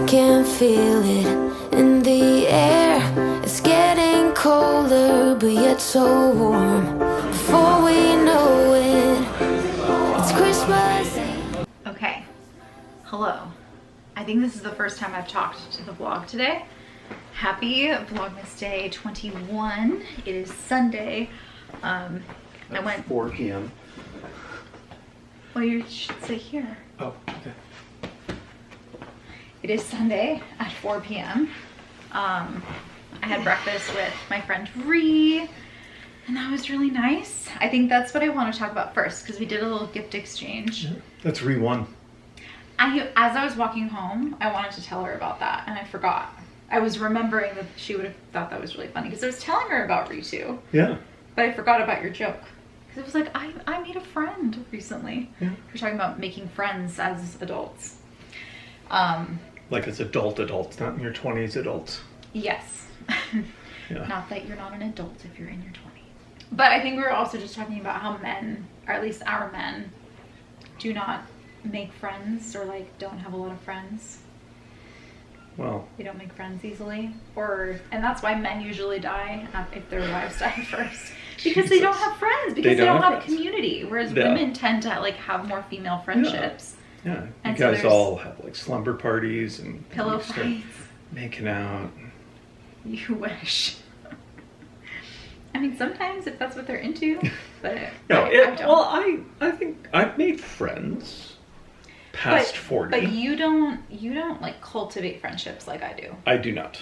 can feel it in the air. It's getting colder, but yet so warm. Before we know it, it's Christmas. Okay, hello. I think this is the first time I've talked to the vlog today. Happy Vlogmas Day 21. It is Sunday. I went 4 p.m. Well, you should sit here. Oh, okay. It is Sunday at 4 p.m. I had breakfast with my friend Ree, and that was really nice. I think that's what I want to talk about first, because we did a little gift exchange. Yeah, that's Ree 1. As I was walking home, I wanted to tell her about that, and I forgot. I was remembering that she would have thought that was really funny, because I was telling her about Ree 2. Yeah. But I forgot about your joke. Because it was like, I made a friend recently. Yeah. We're talking about making friends as adults. Like as adults, not in your 20s adults. Yes. Yeah. Not that you're not an adult if you're in your 20s. But I think we were also just talking about how men, or at least our men, do not make friends or like don't have a lot of friends. Well, They don't make friends easily. And that's why men usually die if their wives die first. Because they don't have friends, because they don't have a community. Whereas women tend to like have more female friendships. Yeah. You And guys so all have like slumber parties and pillow you start fights. making out. You wish. I mean, sometimes if that's what they're into, but No, I don't. well, I think I've made friends past 40. But you don't like cultivate friendships like I do. I do not.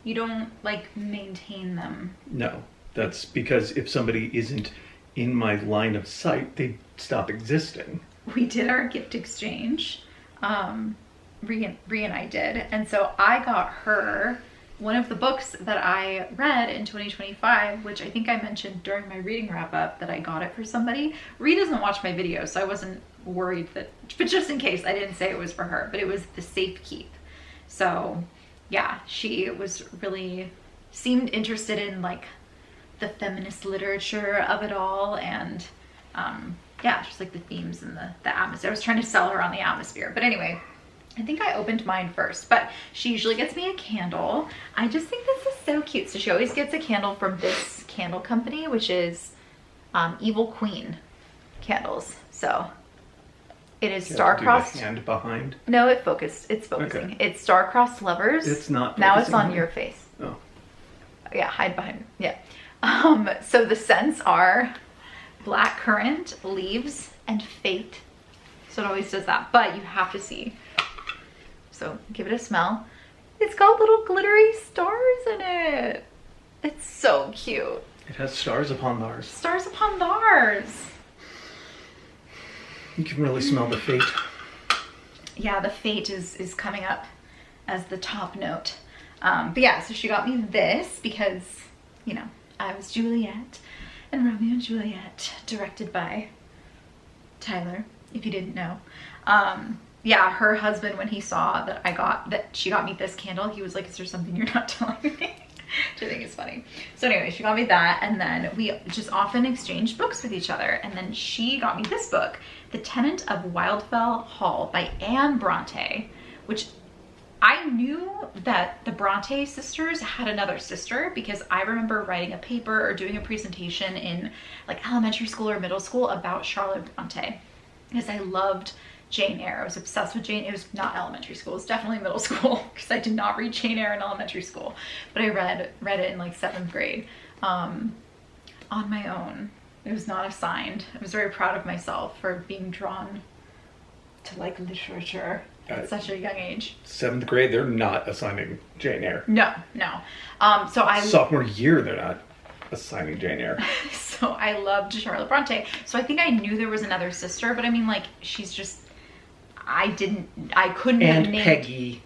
You don't like maintain them. No. That's because if somebody isn't in my line of sight, they stop existing. We did our gift exchange. Ree and I did. And so I got her one of the books that I read in 2025, which I think I mentioned during my reading wrap up that I got it for somebody. Ree doesn't watch my videos, so I wasn't worried that, but just in case, I didn't say it was for her, but it was The Safe Keep. So yeah, she was really seemed interested in like the feminist literature of it all, and yeah, just like the themes and the atmosphere. I was trying to sell her on the atmosphere, but anyway, I think I opened mine first, but she usually gets me a candle. I just think this is so cute. So she always gets a candle from this candle company, which is Evil Queen candles. So it is star-crossed. The hand behind. No, it's focusing. Okay. It's star-crossed lovers. It's not. Now it's focusing on your face. Oh. Yeah, hide behind. Yeah. So the scents are black currant, leaves, and fate. So it always does that, but you have to see. So give it a smell. It's got little glittery stars in it. It's so cute. It has stars upon theirs. Stars upon theirs. You can really smell the fate. Yeah, the fate is coming up as the top note. But yeah, so she got me this because, you know, I was Juliet and Romeo and Juliet, directed by Tyler, if you didn't know. Yeah, her husband, when he saw that she got me this candle, he was like, is there something you're not telling me? Which I think is funny. So anyway, she got me that, and then we just often exchanged books with each other. And then she got me this book, The Tenant of Wildfell Hall by Anne Bronte, which I knew that the Bronte sisters had another sister because I remember writing a paper or doing a presentation in like elementary school or middle school about Charlotte Bronte because I loved Jane Eyre. I was obsessed with Jane. It was not elementary school. It was definitely middle school because I did not read Jane Eyre in elementary school, but I read it in like 7th grade on my own. It was not assigned. I was very proud of myself for being drawn to like literature at such a young age. 7th grade, they're not assigning Jane Eyre. No. So Sophomore year, they're not assigning Jane Eyre. So I loved Charlotte Bronte. So I think I knew there was another sister, but I mean, like, she's just, I couldn't have named. And Peggy.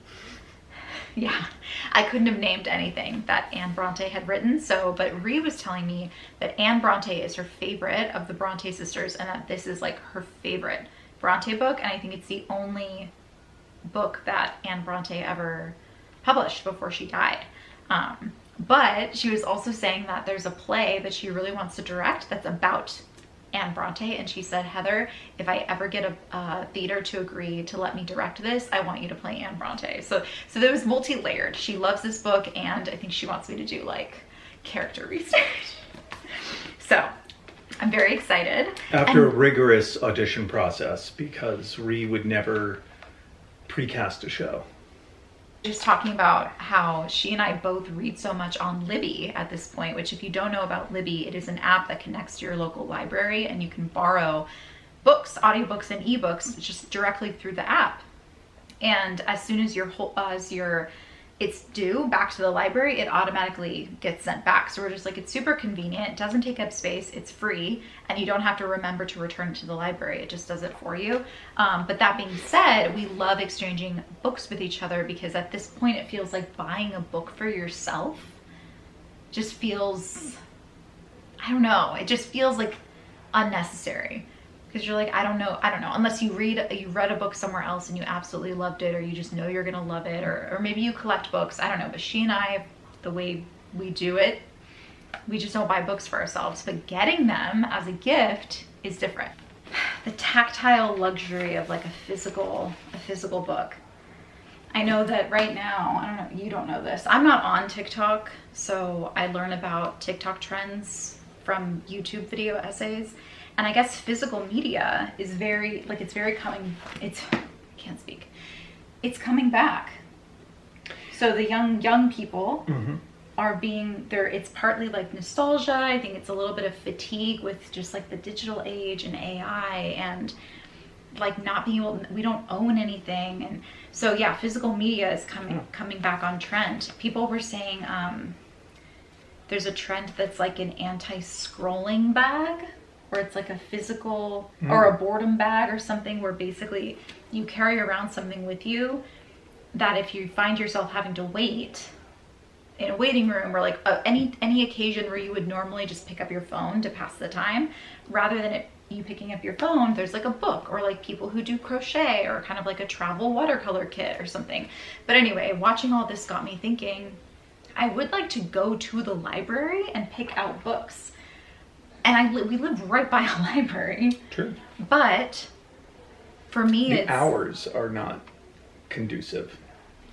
Yeah, I couldn't have named anything that Anne Bronte had written. But Ree was telling me that Anne Bronte is her favorite of the Bronte sisters, and that this is like her favorite Bronte book. And I think it's the only book that Anne Bronte ever published before she died. But she was also saying that there's a play that she really wants to direct that's about Anne Bronte, and she said, Heather, if I ever get a theater to agree to let me direct this, I want you to play Anne Bronte. So there was multi-layered. She loves this book, and I think she wants me to do like character research. So I'm very excited. After a rigorous audition process, because Ree would never precast a show. Just talking about how she and I both read so much on Libby at this point, which if you don't know about Libby, it is an app that connects to your local library and you can borrow books, audiobooks, and ebooks just directly through the app. And as soon as it's due back to the library, it automatically gets sent back. So we're just like, it's super convenient, it doesn't take up space, it's free, and you don't have to remember to return it to the library. It just does it for you. But that being said, we love exchanging books with each other because at this point it feels like buying a book for yourself just feels, I don't know, it just feels like unnecessary. Because you're like, I don't know, unless you read a book somewhere else and you absolutely loved it, or you just know you're gonna love it, or maybe you collect books, I don't know. But she and I, the way we do it, we just don't buy books for ourselves, but getting them as a gift is different. The tactile luxury of like a physical book. I know that right now, I don't know, you don't know this, I'm not on TikTok, so I learn about TikTok trends from YouTube video essays. And I guess physical media is it's coming back. So the young people are it's partly like nostalgia. I think it's a little bit of fatigue with just like the digital age and AI and like not being able, we don't own anything. And so yeah, physical media is coming back on trend. People were saying there's a trend that's like an anti-scrolling bag, where it's like a physical or a boredom bag or something, where basically you carry around something with you that if you find yourself having to wait in a waiting room or like any occasion where you would normally just pick up your phone to pass the time, rather than you picking up your phone, there's like a book, or like people who do crochet, or kind of like a travel watercolor kit or something. But anyway, watching all this got me thinking, I would like to go to the library and pick out books. And we live right by a library. True. But for me, the hours are not conducive.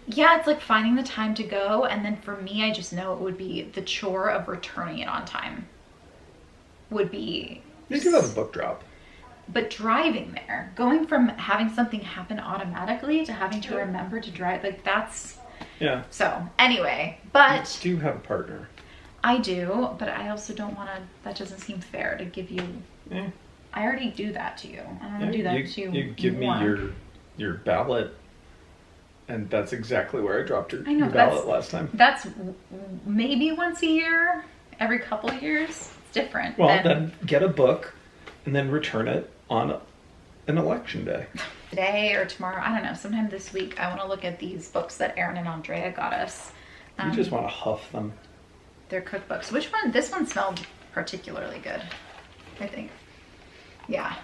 Yeah, it's like finding the time to go. And then for me, I just know it would be the chore of returning it on time. Would be... You do have a book drop. But driving there, going from having something happen automatically to having to remember to drive, like that's... Yeah. So anyway, but... Do you have a partner? I do, but I also don't want to, that doesn't seem fair to give you, I already do that to you. I don't want to do that to you. You give me your ballot, and that's exactly where I dropped your ballot last time. That's maybe once a year, every couple of years. It's different. Well, then get a book and then return it on an election day. Today or tomorrow, I don't know, sometime this week, I want to look at these books that Aaron and Andrea got us. You just want to huff them. They're cookbooks. Which one? This one smelled particularly good, I think. Yeah.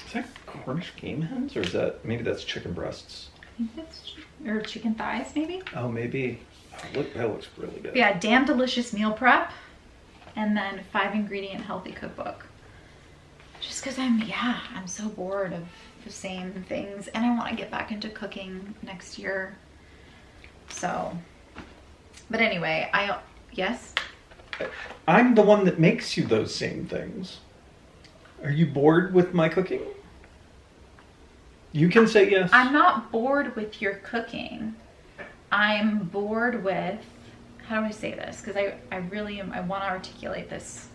Is that Cornish game hens, or is that, maybe that's chicken breasts? I think that's, or chicken thighs maybe? Oh, maybe. Oh, that looks really good. Yeah, damn delicious meal prep, and then 5-ingredient healthy cookbook. Just because I'm so bored of the same things, and I want to get back into cooking next year. So, but anyway, yes? I'm the one that makes you those same things. Are you bored with my cooking? You can say yes. I'm not bored with your cooking. I'm bored with, how do I say this? Because I really am, I want to articulate this.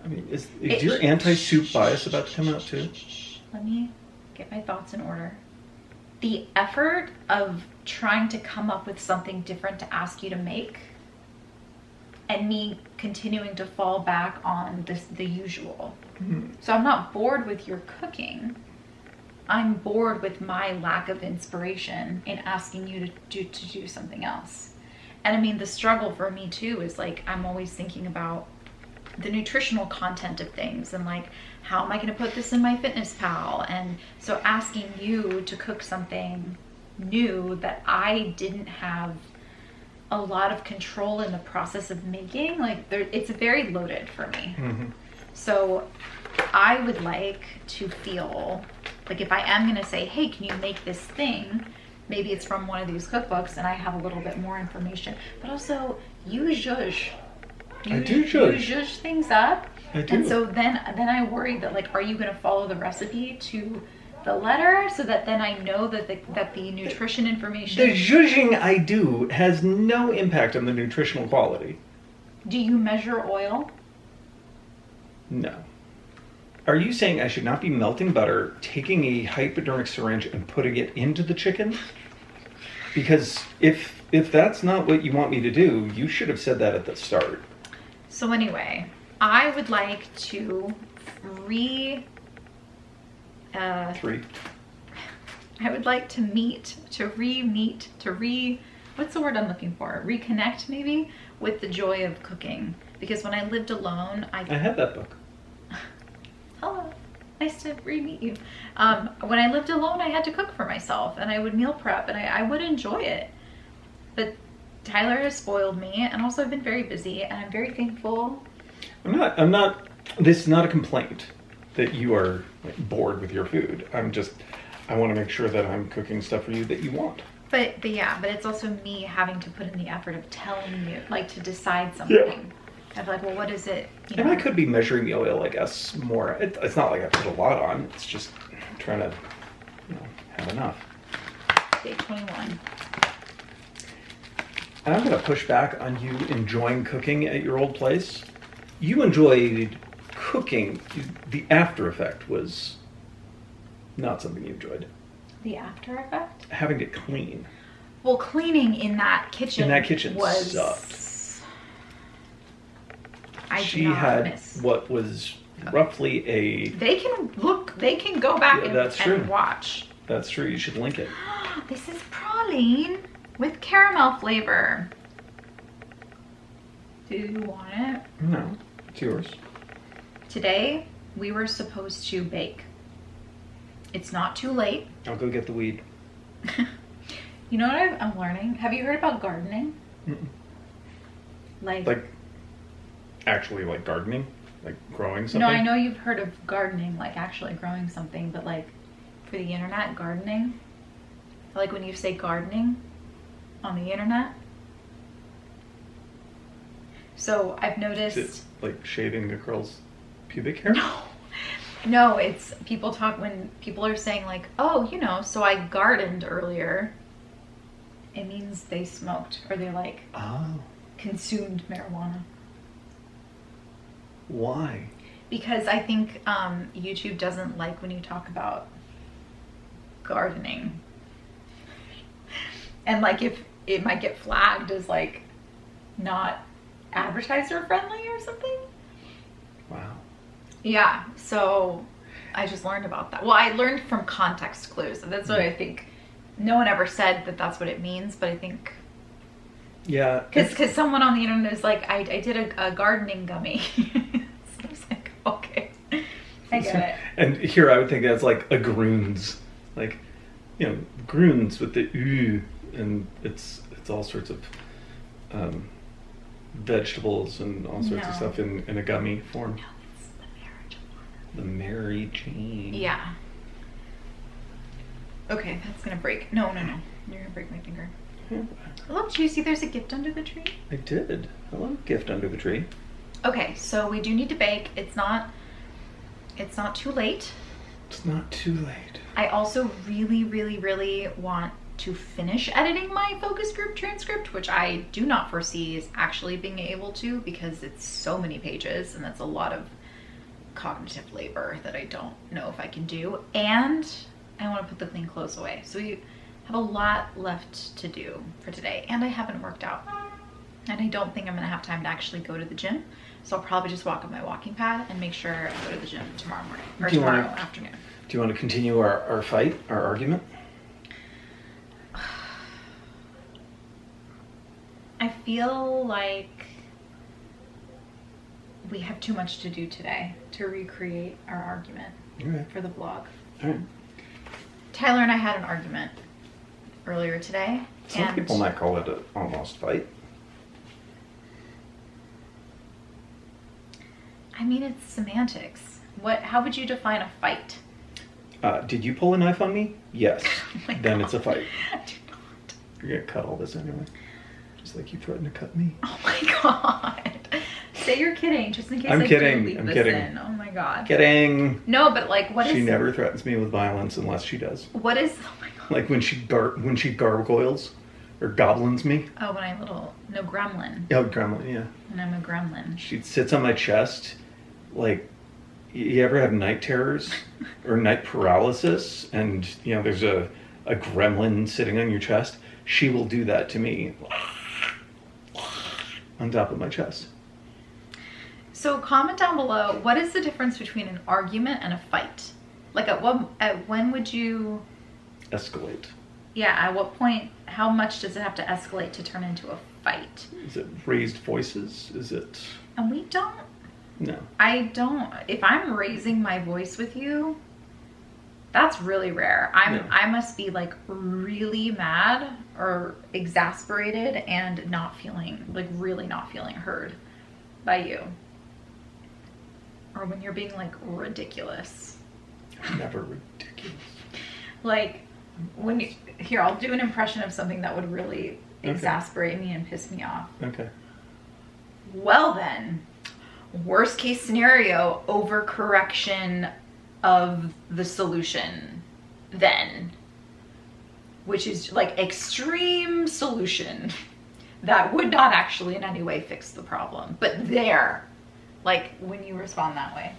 I mean, is your anti-soup bias about to come out too? Let me get my thoughts in order. The effort of trying to come up with something different to ask you to make, and me continuing to fall back on the usual. So I'm not bored with your cooking. I'm bored with my lack of inspiration in asking you to do something else. And I mean, the struggle for me too is like, I'm always thinking about the nutritional content of things and like, how am I gonna put this in my Fitness Pal? And so asking you to cook something new that I didn't have a lot of control in the process of making, like it's very loaded for me. So I would like to feel like if I am gonna say, hey, can you make this thing? Maybe it's from one of these cookbooks and I have a little bit more information. But also, you zhuzh. I do zhuzh. You zhuzh things up. I do. And so then I worry that like, are you gonna follow the recipe to the letter so that then I know that the nutrition information... The zhuzhing I do has no impact on the nutritional quality. Do you measure oil? No. Are you saying I should not be melting butter, taking a hypodermic syringe and putting it into the chicken? Because if that's not what you want me to do, you should have said that at the start. So anyway, I would like to I would like to what's the word I'm looking for? Reconnect maybe with the joy of cooking. Because when I lived alone, I have that book. Hello, nice to re-meet you. When I lived alone, I had to cook for myself and I would meal prep and I would enjoy it. But Tyler has spoiled me and also I've been very busy and I'm very thankful. I'm not, this is not a complaint that you are like, bored with your food. I want to make sure that I'm cooking stuff for you that you want. But it's also me having to put in the effort of telling you, like to decide something. Yeah. Of like, well, what is it? You And know? I could be measuring the oil, I guess, more. It's not like I put a lot on. It's just trying to, have enough. Day 21. And I'm going to push back on you enjoying cooking at your old place. You enjoyed cooking. The after effect was not something you enjoyed. The after effect? Having to clean. Well, cleaning in that kitchen was sucked. She had what was roughly a... They can go back and watch. That's true, you should link it. This is praline with caramel flavor. Do you want it? No, it's yours. Today, we were supposed to bake. It's not too late. I'll go get the weed. You know what I'm learning? Have you heard about gardening? Mm-mm. Like actually like gardening? Like growing something? No, I know you've heard of gardening, like actually growing something, but like for the internet, gardening. Like when you say gardening on the internet. So I've noticed... Is it like shaving a girl's pubic hair? No, it's people talk when people are saying like, oh, so I gardened earlier. It means they smoked or they like consumed marijuana. Why? Because I think YouTube doesn't like when you talk about gardening. And like if it might get flagged as like not advertiser friendly or something. Wow. Yeah, so I just learned about that. Well, I learned from context clues. That's what I think. No one ever said that that's what it means, but I think... Yeah. Because someone on the internet is like, I did a gardening gummy. So I was like, okay, I get it. And here I would think that's like a groons. Like, groons with the ooh, and it's all sorts of vegetables and all sorts of stuff in a gummy form. No, it's the The Mary Jane. Yeah. Okay, that's gonna break. No. You're gonna break my finger. Yeah. Look, do you see there's a gift under the tree? I did. I love a gift under the tree. Okay, so we do need to bake. It's not too late. It's not too late. I also really, really, really want to finish editing my focus group transcript, which I do not foresee is actually being able to because it's so many pages and that's a lot of cognitive labor that I don't know if I can do. And I want to put the clean clothes away. So we have a lot left to do for today and I haven't worked out. And I don't think I'm gonna have time to actually go to the gym. So I'll probably just walk on my walking pad and make sure I go to the gym tomorrow morning or tomorrow afternoon. Do you want to continue our fight, our argument? I feel like we have too much to do today to recreate our argument for the vlog. All right. Tyler and I had an argument earlier today. Some people might call it an almost fight. I mean, it's semantics. How would you define a fight? Did you pull a knife on me? Yes. Oh my Then God. it's a fight. I do not. You're gonna cut all this anyway. Just like you threatened to cut me. Oh my God. Say you're kidding, just in case I'm I kidding. do leave I'm this kidding. in. Oh my God. Kidding. No, but like, what is? She never threatens me with violence unless she does. What is? Oh my God. Like when she gargoyles or goblins me. Oh, when no, gremlin. Oh, gremlin, yeah. And I'm a gremlin. She sits on my chest. Like, you ever have night terrors or night paralysis? And, you know, there's a gremlin sitting on your chest. She will do that to me on top of my chest. So comment down below, what is the difference between an argument and a fight? Like when would you... Escalate. Yeah, at what point, how much does it have to escalate to turn into a fight? Is it raised voices? Is it... And we don't... No. I don't... If I'm raising my voice with you, that's really rare. I must be like really mad or exasperated and not feeling, like really not feeling heard by you. Or when you're being like ridiculous. Never ridiculous. Like when you, here, I'll do an impression of something that would really exasperate me and piss me off. Okay. Well then, worst case scenario, overcorrection of the solution then, which is like extreme solution that would not actually in any way fix the problem. But there, like when you respond that way.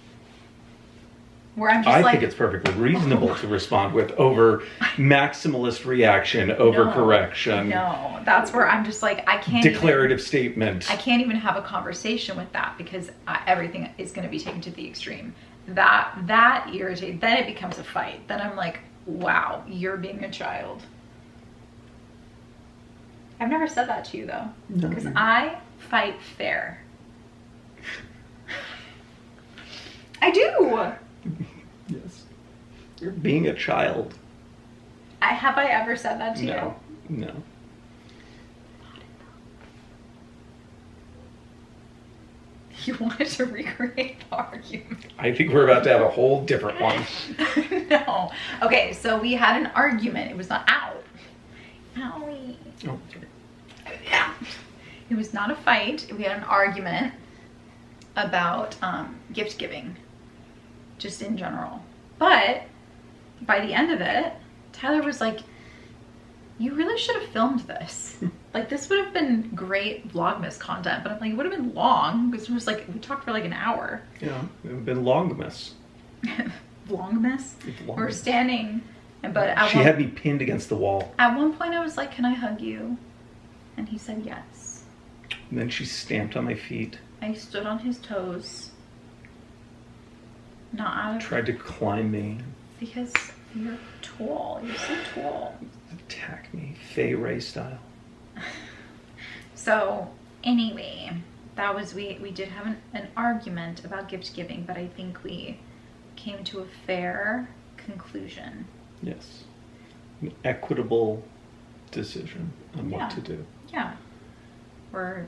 Where I'm just I think it's perfectly reasonable to respond with over maximalist reaction, overcorrection. No, that's where I'm just like, I can't declarative statement. I can't even have a conversation with that because everything is going to be taken to the extreme. That irritates. Then it becomes a fight. Then I'm like, wow, you're being a child. I've never said that to you though, because I fight fair. I do. Yes. You're being a child. Have I ever said that to you? No. You wanted to recreate the argument. I think we're about to have a whole different one. No. Okay, so we had an argument. It was not out. Owie. Oh, Yeah. It was not a fight. We had an argument about gift giving, just in general. But by the end of it, Tyler was like, you really should have filmed this. Like, this would have been great VLOGMAS content, but I'm like, it would have been long because it was like, we talked for like an hour. Yeah, it would have been longmas. VLOGMAS? We're standing, but she had me pinned against the wall. At one point I was like, can I hug you? And he said yes. And then she stamped on my feet. I stood on his toes. Not out of... Tried to climb me. Because you're tall. You're so tall. Attack me, Fey Ray style. So anyway, that was, we did have an argument about gift giving, but I think we came to a fair conclusion. Yes. An equitable decision on what to do. Yeah.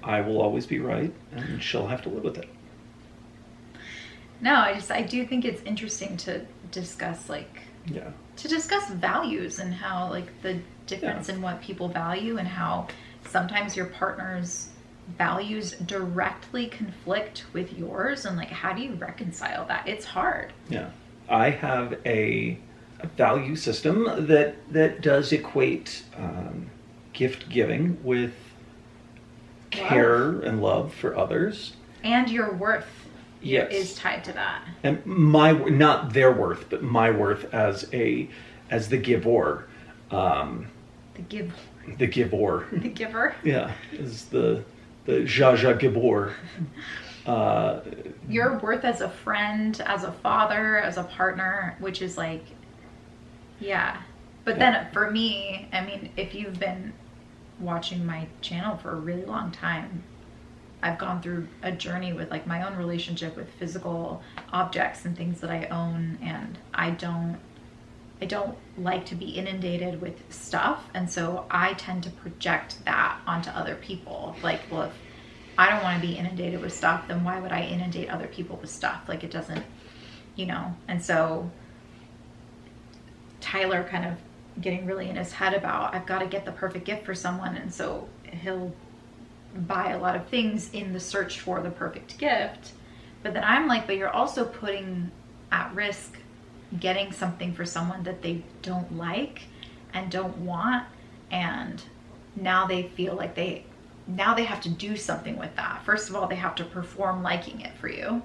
I will always be right, and she'll have to live with it. No, I do think it's interesting to discuss discuss values and how like the difference in what people value and how sometimes your partner's values directly conflict with yours, and like how do you reconcile that? It's hard. Yeah. I have a value system that does equate gift giving with care and love for others. And your worth is tied to that. And not their worth, but my worth as the giver. The giver. The giver. The giver? Yeah, is the Jaja Gibor. Your worth as a friend, as a father, as a partner, which is like, But then for me, I mean, if you've been watching my channel for a really long time, I've gone through a journey with like my own relationship with physical objects and things that I own, and I don't like to be inundated with stuff, and so I tend to project that onto other people. Like, well, if I don't want to be inundated with stuff, then why would I inundate other people with stuff? Like, it doesn't you know? And so Tyler kind of getting really in his head about, I've got to get the perfect gift for someone. And so he'll buy a lot of things in the search for the perfect gift. But then I'm like, but you're also putting at risk getting something for someone that they don't like and don't want. And now they feel like they have to do something with that. First of all, they have to perform liking it for you.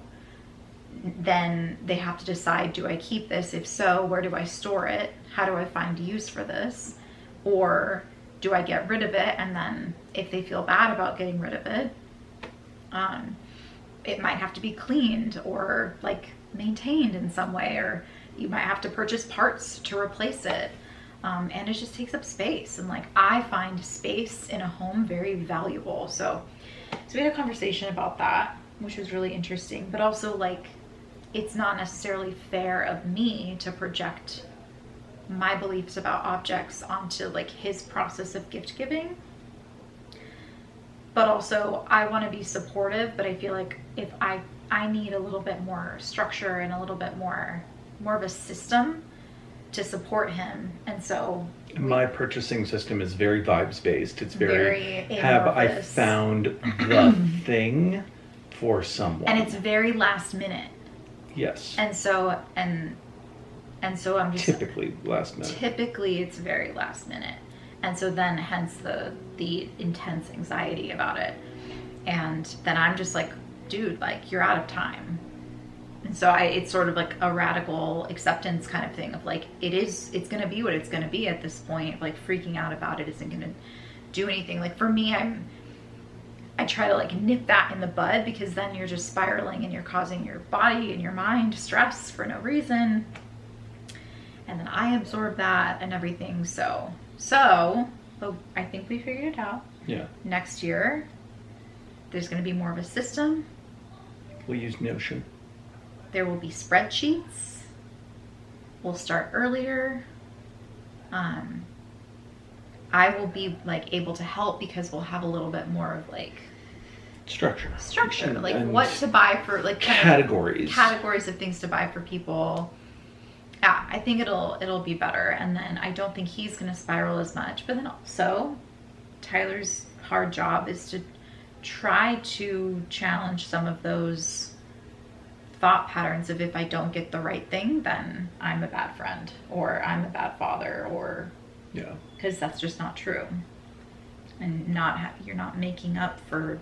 Then they have to decide, do I keep this? If so, where do I store it? How do I find use for this? Or do I get rid of it? And then if they feel bad about getting rid of it, it might have to be cleaned or like maintained in some way, or you might have to purchase parts to replace it. And it just takes up space. And like, I find space in a home very valuable. So we had a conversation about that, which was really interesting, but also like, it's not necessarily fair of me to project my beliefs about objects onto like his process of gift giving. But also I want to be supportive, but I feel like if I need a little bit more structure and a little bit more of a system to support him. And so my purchasing system is very vibes based. It's very have I amorphous. found the thing for someone. And it's very last minute. Yes. And so I'm just typically last minute. Typically it's very last minute. And so then hence the intense anxiety about it. And then I'm just like, dude, like you're out of time. And so it's sort of like a radical acceptance kind of thing of like, it's going to be what it's going to be at this point. Like freaking out about it isn't going to do anything. Like for me, I try to like nip that in the bud, because then you're just spiraling and you're causing your body and your mind stress for no reason. And then I absorb that and everything. So but I think we figured it out. Yeah. Next year, there's going to be more of a system. We'll use Notion. There will be spreadsheets. We'll start earlier. I will be like able to help because we'll have a little bit more of like structure, like and what to buy for like categories of things to buy for people. Yeah, I think it'll be better. And then I don't think he's going to spiral as much. But then also, Tyler's hard job is to try to challenge some of those thought patterns of, if I don't get the right thing, then I'm a bad friend or I'm a bad father, or yeah, because that's just not true. And you're not making up for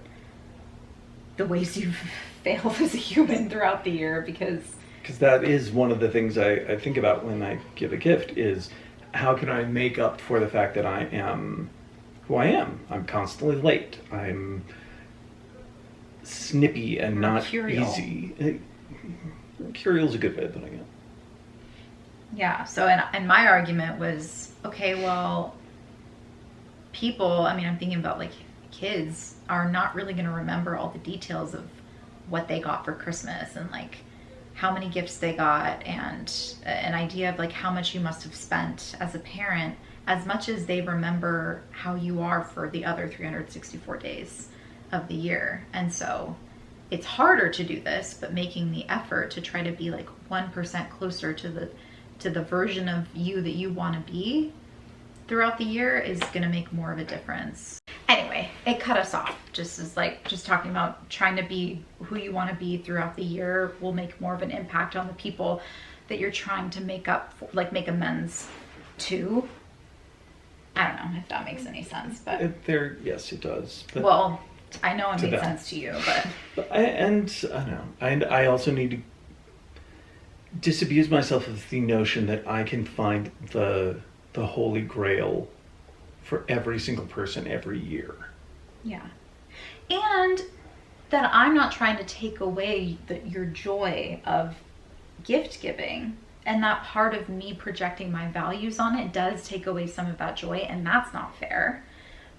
the ways you've failed as a human throughout the year, because that is one of the things I think about when I give a gift is, how can I make up for the fact that I am who I am? I'm constantly late. I'm snippy and not Mercurial. easy. Mercurial is a good way of putting it. Yeah. So, and my argument was, okay, well, people, I mean, I'm thinking about like kids are not really going to remember all the details of what they got for Christmas and like how many gifts they got, and an idea of like how much you must have spent as a parent, as much as they remember how you are for the other 364 days of the year. And so it's harder to do this, but making the effort to try to be like 1% closer to the version of you that you want to be throughout the year is going to make more of a difference. Anyway, it cut us off. Just talking about trying to be who you want to be throughout the year will make more of an impact on the people that you're trying to make up for, like make amends to. I don't know if that makes any sense, but yes, it does. But well, I know it made sense to you, but I know, and I also need to disabuse myself of the notion that I can find the holy grail for every single person every year. Yeah. And that I'm not trying to take away your joy of gift giving, and that part of me projecting my values on it does take away some of that joy, and that's not fair.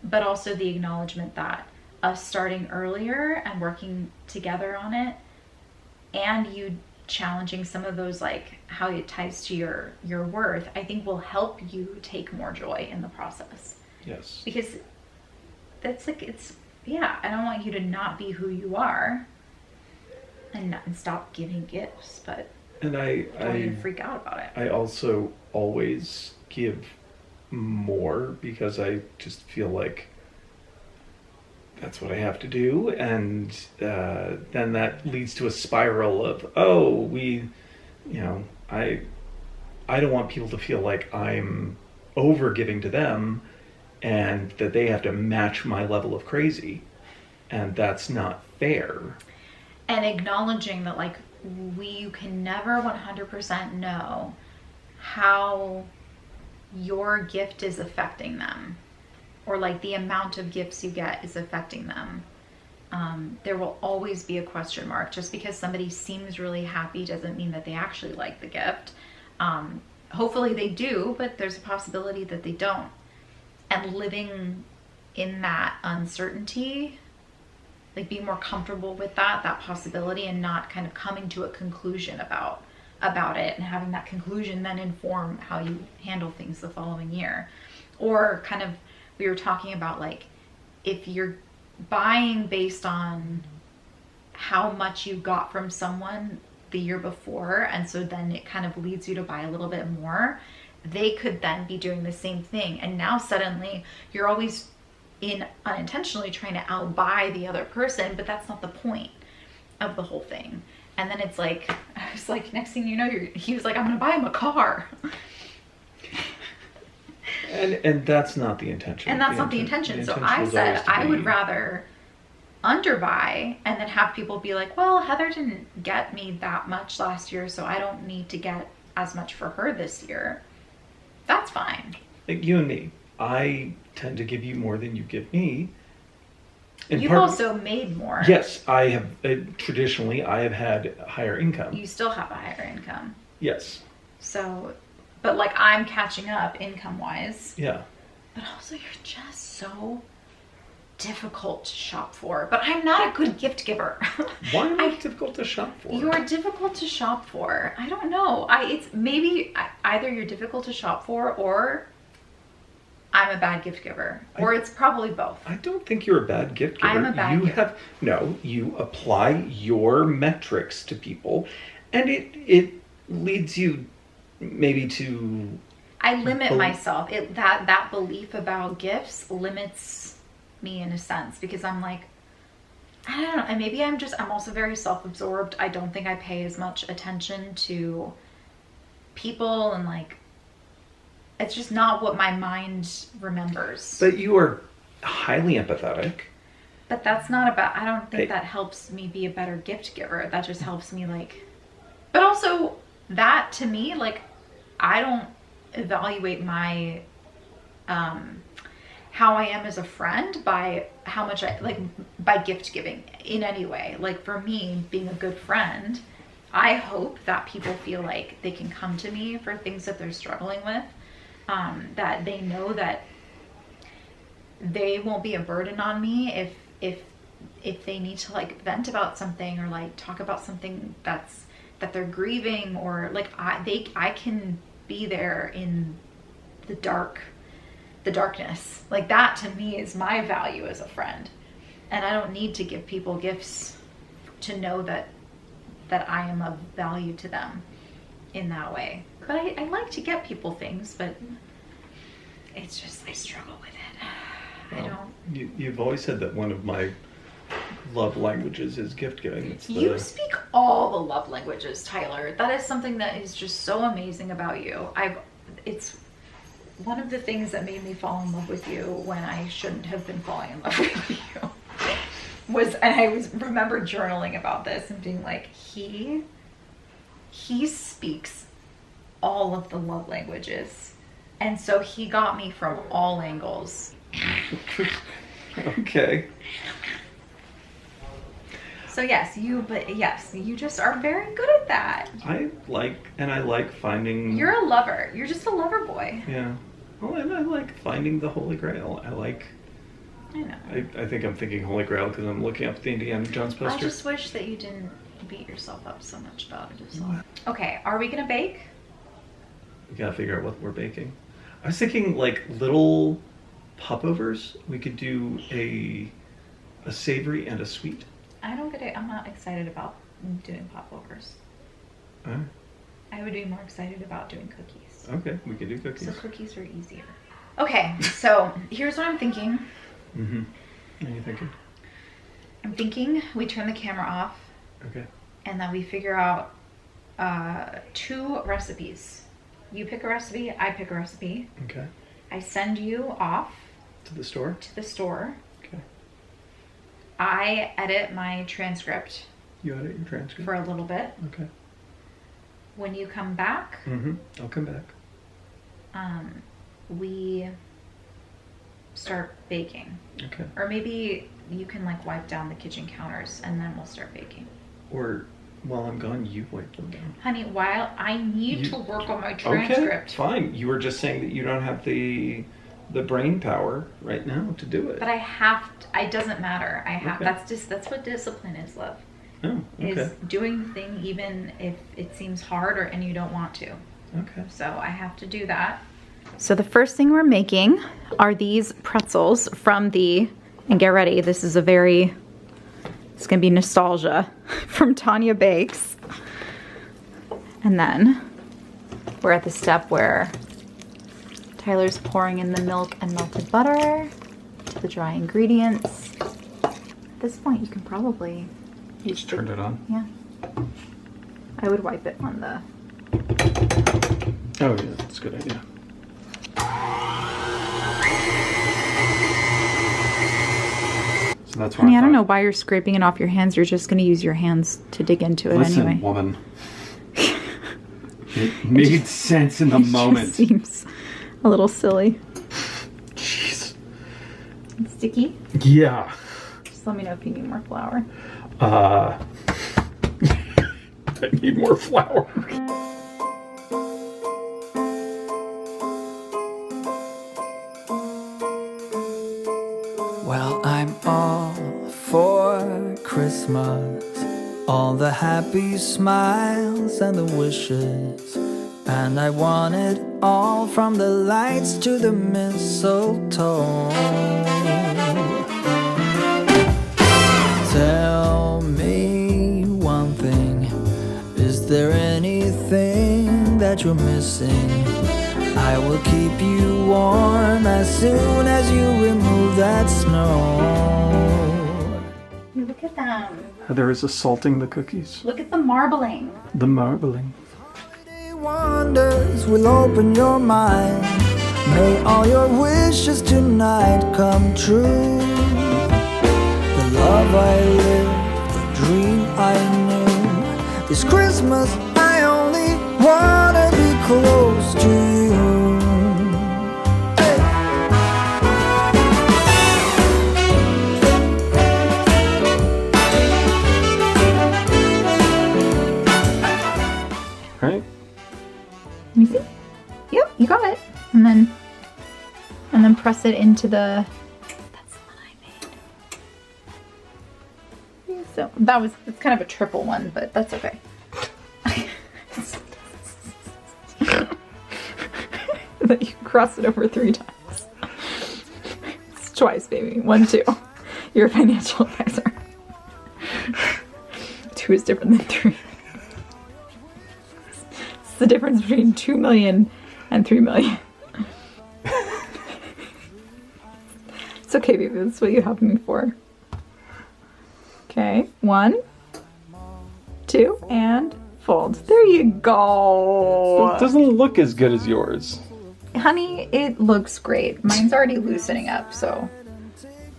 But also the acknowledgement that us starting earlier and working together on it, and you challenging some of those, like how it ties to your worth, I think will help you take more joy in the process. Yes. Because that's like, I don't want you to not be who you are and stop giving gifts, but And I don't even freak out about it. I also always give more because I just feel like that's what I have to do, and then that leads to a spiral of, I don't want people to feel like I'm over giving to them and that they have to match my level of crazy, and that's not fair. And acknowledging that, like, you can never 100% know how your gift is affecting them, or like the amount of gifts you get is affecting them. There will always be a question mark. Just because somebody seems really happy doesn't mean that they actually like the gift. Hopefully they do, but there's a possibility that they don't. And living in that uncertainty, like being more comfortable with that possibility, and not kind of coming to a conclusion about it, and having that conclusion then inform how you handle things the following year. Or kind of, we were talking about, like, if you're buying based on how much you got from someone the year before, and so then it kind of leads you to buy a little bit more, they could then be doing the same thing. And now suddenly you're always unintentionally trying to outbuy the other person, but that's not the point of the whole thing. And then it's like, I was like, next thing you know, he was like, I'm gonna buy him a car. And that's not the intention. And that's not the intention. So I said I would rather underbuy and then have people be like, well, Heather didn't get me that much last year, so I don't need to get as much for her this year. That's fine. Like you and me, I tend to give you more than you give me. You've also made more. Yes, I have. Traditionally, I have had higher income. You still have a higher income. Yes. So, but like, I'm catching up income-wise. Yeah. But also, you're just so difficult to shop for. But I'm not a good gift giver. Why am I difficult to shop for? You're difficult to shop for. I don't know. It's maybe either you're difficult to shop for, or I'm a bad gift giver, or it's probably both. I don't think you're a bad gift giver. I'm a bad giver. You apply your metrics to people, and it leads you maybe to... I limit myself. That belief about gifts limits me in a sense, because I'm like, I don't know, and maybe I'm also very self-absorbed. I don't think I pay as much attention to people, and like, it's just not what my mind remembers. But you are highly empathetic. But that's not about, I don't think that helps me be a better gift giver. That just helps me, like, but also that to me, like, I don't evaluate my, how I am as a friend by how much by gift giving in any way. Like, for me, being a good friend, I hope that people feel like they can come to me for things that they're struggling with. That they know that they won't be a burden on me if they need to, like, vent about something, or like talk about something that they're grieving, or like I can be there in the darkness. Like, that to me is my value as a friend, and I don't need to give people gifts to know that I am of value to them in that way. But I like to get people things, but it's just, I struggle with it. I don't. You've always said that one of my love languages is gift giving. You speak all the love languages, Tyler. That is something that is just so amazing about you. It's one of the things that made me fall in love with you when I shouldn't have been falling in love with you. And I remember journaling about this and being like, he speaks all of the love languages, and so he got me from all angles. Okay. So yes, you just are very good at that. I like finding... You're a lover. You're just a lover boy. Yeah. Well, and I like finding the Holy Grail. I know. I think I'm thinking Holy Grail because I'm looking up the Indiana Jones poster. I just wish that you didn't beat yourself up so much about it as well. Okay, are we gonna bake? We gotta figure out what we're baking. I was thinking, like, little popovers. We could do a savory and a sweet. I'm not excited about doing popovers. I would be more excited about doing cookies. Okay, we can do cookies. So cookies are easier. Okay, so here's what I'm thinking. Mm-hmm. What are you thinking? I'm thinking we turn the camera off. Okay. And then we figure out 2 recipes. You pick a recipe, I pick a recipe. Okay. I send you off To the store? to the store. Okay. I edit my transcript You edit your transcript? for a little bit. Okay. When you come back, Mm-hmm. I'll come back. we start baking. Okay. Or maybe you can like wipe down the kitchen counters and then we'll start baking. Or while I'm gone, you wipe them down. Honey, while I need You- to work on my Okay, transcript. fine. You were just saying that you don't have the brain power right now to do it. But I have to, it doesn't matter. I have, Okay. that's what discipline is, love. Oh, okay. Is doing the thing even if it seems hard and you don't want to. Okay. So I have to do that. So the first thing we're making are these pretzels from and get ready, this is it's gonna be nostalgia from Tanya Bakes. And then we're at the step where Tyler's pouring in the milk and melted butter to the dry ingredients. At this point, you can probably use Just turn it on. Yeah. I would wipe it on the... Oh, yeah, that's a good idea. So that's why Honey, I don't know why you're scraping it off your hands. You're just going to use your hands to dig into it Listen, anyway. woman. It made sense in the moment. Just seems a little silly. Jeez. It's sticky. Yeah. Just let me know if you need more flour. I need more flour. Well, I'm all for Christmas, all the happy smiles and the wishes, and I want it all from the lights to the mistletoe. Tell me one thing, is there anything that you're missing? I will keep you warm as soon as you remove that snow. Look at them. Heather is assaulting the cookies. Look at the marbling. The marbling. Holiday wonders will open your mind. May all your wishes tonight come true. The love I lived, the dream I knew. This Christmas I only wanna be close to you. Hey. Right? Let me see. Yep, you got it. And then press it into the... That's the one I made. So it's kind of a triple one, but that's okay. That you cross it over 3 times. It's twice, baby. 1, 2. You're a financial advisor. 2 is different than 3. It's the difference between 2 million and 3 million. It's okay, baby. That's what you have me for. Okay. 1, 2, and fold. There you go. It doesn't look as good as yours. Honey, it looks great. Mine's already loosening up, so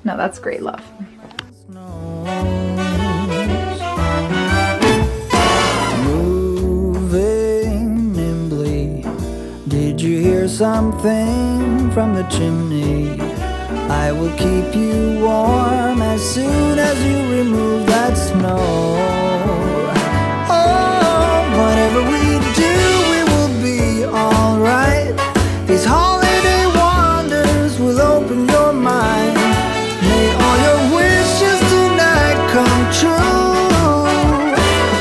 no, that's great, love. Moving nimbly, did you hear something from the chimney? I will keep you warm as soon as you remove that snow. Oh, whatever we do, we will be alright. These holiday wonders will open your mind. May all your wishes tonight come true.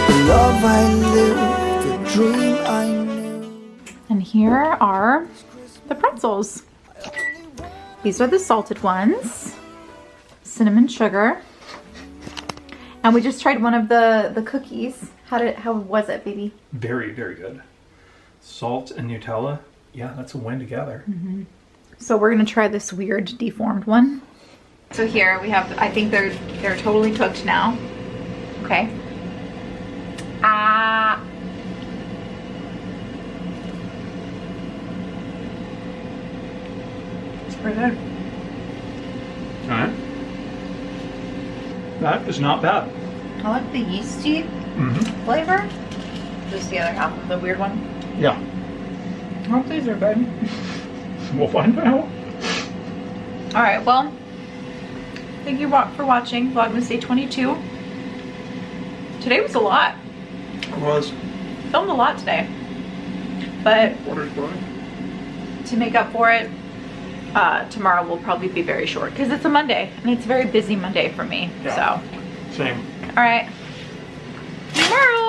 The love I lived, the dream I knew. And here are the pretzels. These are the salted ones. Cinnamon sugar. And we just tried one of the cookies. How was it, baby? Very, very good. Salt and Nutella. Yeah, that's a win together. So we're gonna try this weird deformed one. So here we have, I think they're totally cooked now. Okay. Ah. It's pretty good. Alright. That is not bad. I like the yeasty flavor. This is the other half of the weird one. Yeah. I hope these are good. We'll find out. All right, well, thank you for watching Vlogmas Day 22. Today was a lot. It was. Filmed a lot today. But Water's boiling. to make up for it, tomorrow will probably be very short because it's a Monday and it's a very busy Monday for me. Yeah. So, Same. all right. Tomorrow.